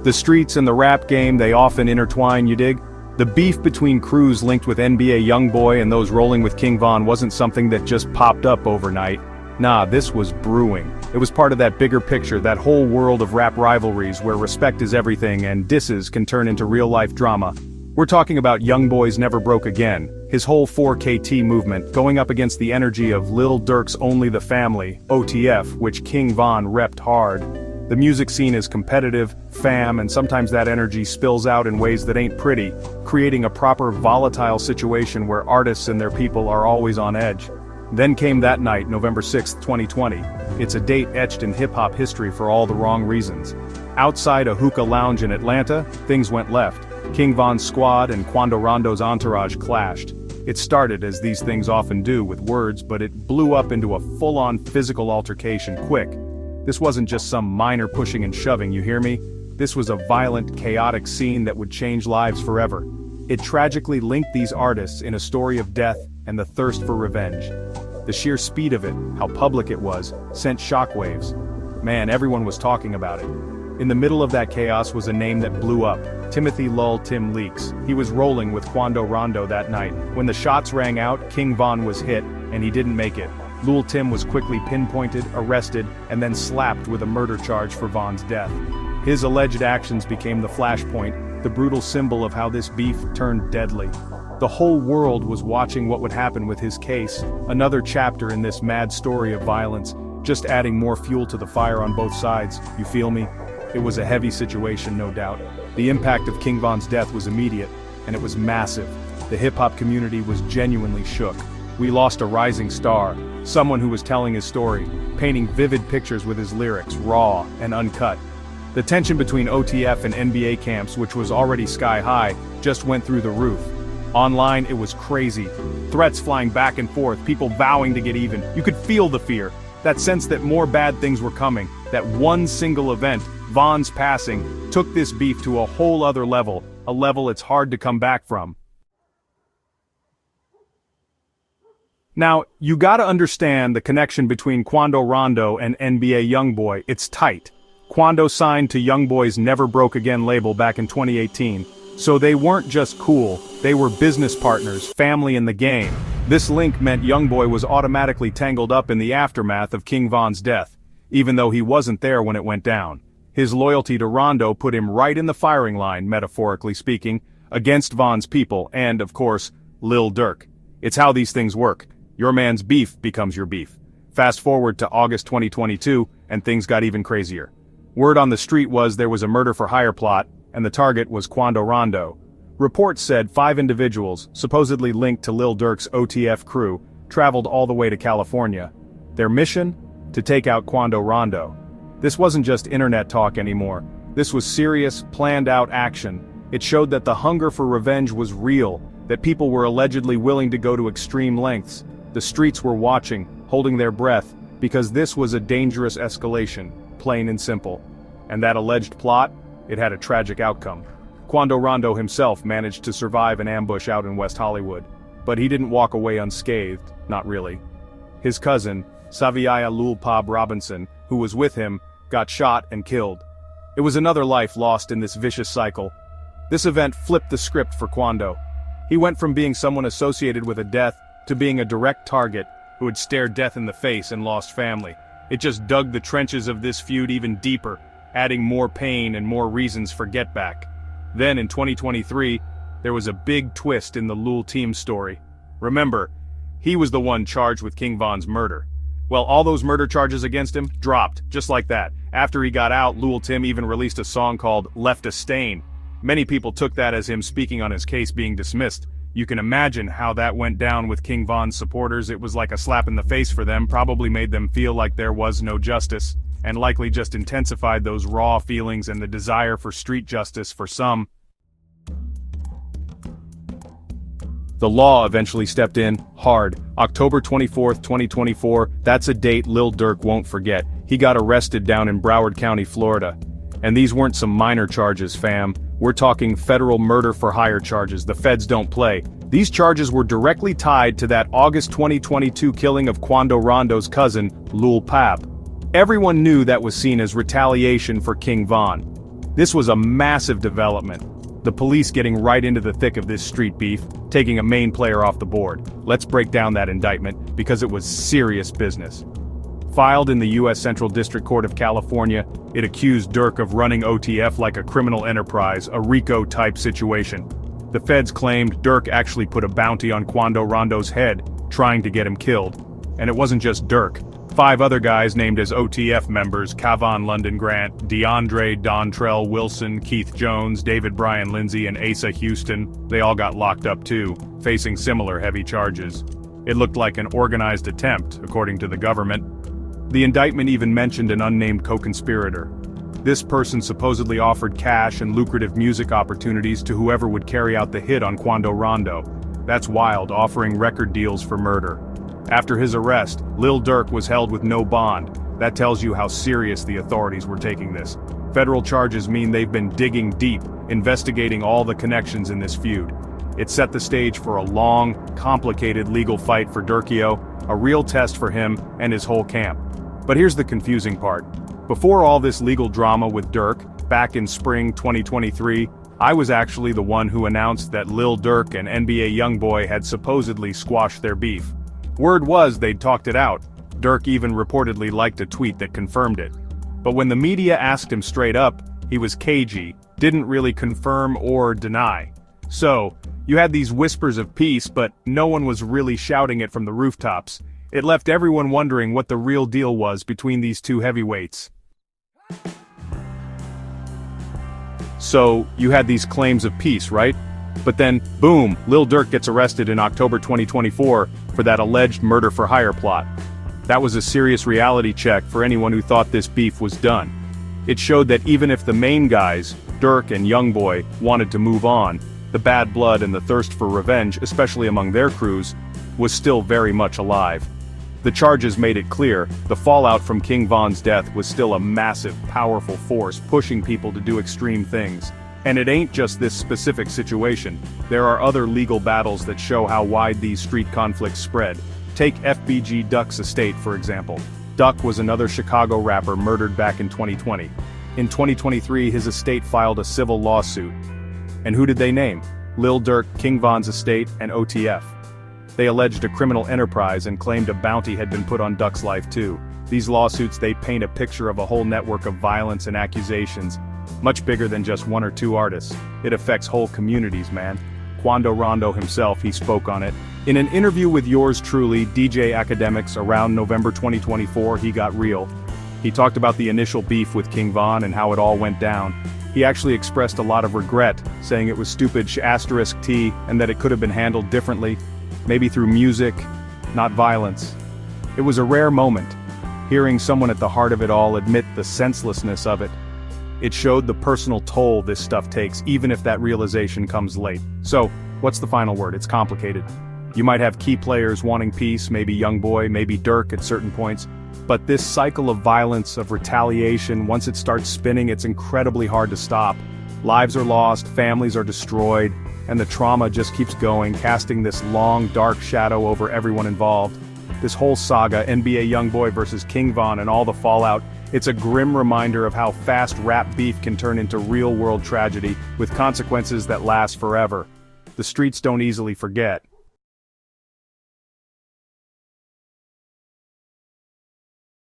The streets and the rap game, they often intertwine, you dig? The beef between crews linked with NBA YoungBoy and those rolling with King Von wasn't something that just popped up overnight. Nah, this was brewing. It was part of that bigger picture, that whole world of rap rivalries where respect is everything and disses can turn into real-life drama. We're talking about YoungBoy's Never Broke Again, his whole 4KT movement going up against the energy of Lil Durk's Only the Family, OTF, which King Von repped hard. The music scene is competitive, fam, and sometimes that energy spills out in ways that ain't pretty, creating a proper volatile situation where artists and their people are always on edge. Then came that night, November 6, 2020. It's a date etched in hip-hop history for all the wrong reasons. Outside a hookah lounge in Atlanta, things went left. King Von's squad and Quando Rondo's entourage clashed. It started as these things often do with words, but it blew up into a full-on physical altercation quick. This wasn't just some minor pushing and shoving, you hear me? This was a violent, chaotic scene that would change lives forever. It tragically linked these artists in a story of death and the thirst for revenge. The sheer speed of it, how public it was, sent shockwaves. Man, everyone was talking about it. In the middle of that chaos was a name that blew up, Timothy Lull Tim Leaks. He was rolling with Quando Rondo that night. When the shots rang out, King Von was hit, and he didn't make it. Lul Tim was quickly pinpointed, arrested, and then slapped with a murder charge for Von's death. His alleged actions became the flashpoint, the brutal symbol of how this beef turned deadly. The whole world was watching what would happen with his case, another chapter in this mad story of violence, just adding more fuel to the fire on both sides, you feel me? It was a heavy situation, no doubt. The impact of King Von's death was immediate, and it was massive. The hip-hop community was genuinely shook. We lost a rising star, someone who was telling his story, painting vivid pictures with his lyrics, raw and uncut. The tension between OTF and NBA camps, which was already sky high, just went through the roof. Online, it was crazy. Threats flying back and forth, people vowing to get even. You could feel the fear, that sense that more bad things were coming, that one single event, Von's passing, took this beef to a whole other level, a level it's hard to come back from. Now, you gotta understand the connection between Quando Rondo and NBA YoungBoy, it's tight. Quando signed to YoungBoy's Never Broke Again label back in 2018, so they weren't just cool, they were business partners, family in the game. This link meant YoungBoy was automatically tangled up in the aftermath of King Von's death, even though he wasn't there when it went down. His loyalty to Rondo put him right in the firing line, metaphorically speaking, against Von's people and, of course, Lil Durk. It's how these things work. Your man's beef becomes your beef. Fast forward to August 2022, and things got even crazier. Word on the street was there was a murder-for-hire plot, and the target was Quando Rondo. Reports said 5 individuals, supposedly linked to Lil Durk's OTF crew, traveled all the way to California. Their mission? To take out Quando Rondo. This wasn't just internet talk anymore. This was serious, planned-out action. It showed that the hunger for revenge was real, that people were allegedly willing to go to extreme lengths. The streets were watching, holding their breath, because this was a dangerous escalation, plain and simple. And that alleged plot? It had a tragic outcome. Quando Rondo himself managed to survive an ambush out in West Hollywood, but he didn't walk away unscathed, not really. His cousin, Saviaya Lul Pab Robinson, who was with him, got shot and killed. It was another life lost in this vicious cycle. This event flipped the script for Quando. He went from being someone associated with a death to being a direct target who had stared death in the face and lost family. It just dug the trenches of this feud even deeper, adding more pain and more reasons for get back. Then in 2023, there was a big twist in the Lul team story. Remember, he was the one charged with King Von's murder. Well, all those murder charges against him dropped, just like that. After he got out, Lul Tim even released a song called Left a Stain. Many people took that as him speaking on his case being dismissed. You can imagine how that went down with King Von's supporters. It was like a slap in the face for them, probably made them feel like there was no justice, and likely just intensified those raw feelings and the desire for street justice for some. The law eventually stepped in, hard. October 24th, 2024, that's a date Lil Durk won't forget. He got arrested down in Broward County, Florida. And these weren't some minor charges, fam. We're talking federal murder-for-hire charges. The feds don't play. These charges were directly tied to that August 2022 killing of Quando Rondo's cousin, Lul Pab. Everyone knew that was seen as retaliation for King Von. This was a massive development. The police getting right into the thick of this street beef, taking a main player off the board. Let's break down that indictment, because it was serious business. Filed in the U.S. Central District Court of California, it accused Durk of running OTF like a criminal enterprise, a RICO-type situation. The feds claimed Durk actually put a bounty on Quando Rondo's head, trying to get him killed. And it wasn't just Durk. 5 other guys named as OTF members, Kavon London Grant, DeAndre Dontrell Wilson, Keith Jones, David Brian Lindsay, and Asa Houston, they all got locked up too, facing similar heavy charges. It looked like an organized attempt, according to the government. The indictment even mentioned an unnamed co-conspirator. This person supposedly offered cash and lucrative music opportunities to whoever would carry out the hit on Quando Rondo. That's wild, offering record deals for murder. After his arrest, Lil Durk was held with no bond. That tells you how serious the authorities were taking this. Federal charges mean they've been digging deep, investigating all the connections in this feud. It set the stage for a long, complicated legal fight for Durkio, a real test for him and his whole camp. But here's the confusing part. Before all this legal drama with Durk, back in spring 2023, I was actually the one who announced that Lil Durk and NBA YoungBoy had supposedly squashed their beef. Word was they'd talked it out. Durk even reportedly liked a tweet that confirmed it. But when the media asked him straight up, he was cagey, didn't really confirm or deny. So, you had these whispers of peace, but no one was really shouting it from the rooftops. It left everyone wondering what the real deal was between these two heavyweights. So, you had these claims of peace, right? But then, boom, Lil Durk gets arrested in October 2024 for that alleged murder-for-hire plot. That was a serious reality check for anyone who thought this beef was done. It showed that even if the main guys, Durk and YoungBoy, wanted to move on, the bad blood and the thirst for revenge, especially among their crews, was still very much alive. The charges made it clear, the fallout from King Von's death was still a massive, powerful force pushing people to do extreme things. And it ain't just this specific situation. There are other legal battles that show how wide these street conflicts spread. Take FBG Duck's estate, for example. Duck was another Chicago rapper murdered back in 2020. In 2023, his estate filed a civil lawsuit. And who did they name? Lil Durk, King Von's estate, and OTF. They alleged a criminal enterprise and claimed a bounty had been put on Duck's life too. These lawsuits, they paint a picture of a whole network of violence and accusations, much bigger than just 1 or 2 artists. It affects whole communities, man. Quando Rondo himself, he spoke on it. In an interview with yours truly, DJ Academics, around November 2024, he got real. He talked about the initial beef with King Von and how it all went down. He actually expressed a lot of regret, saying it was stupid *T and that it could have been handled differently, maybe through music, not violence. It was a rare moment, hearing someone at the heart of it all admit the senselessness of it. It showed the personal toll this stuff takes, even if that realization comes late. So, what's the final word? It's complicated. You might have key players wanting peace, maybe YoungBoy, maybe Durk at certain points, but this cycle of violence, of retaliation, once it starts spinning, it's incredibly hard to stop. Lives are lost, families are destroyed, and the trauma just keeps going, casting this long, dark shadow over everyone involved. This whole saga, NBA YoungBoy versus King Von and all the fallout, it's a grim reminder of how fast rap beef can turn into real-world tragedy, with consequences that last forever. The streets don't easily forget.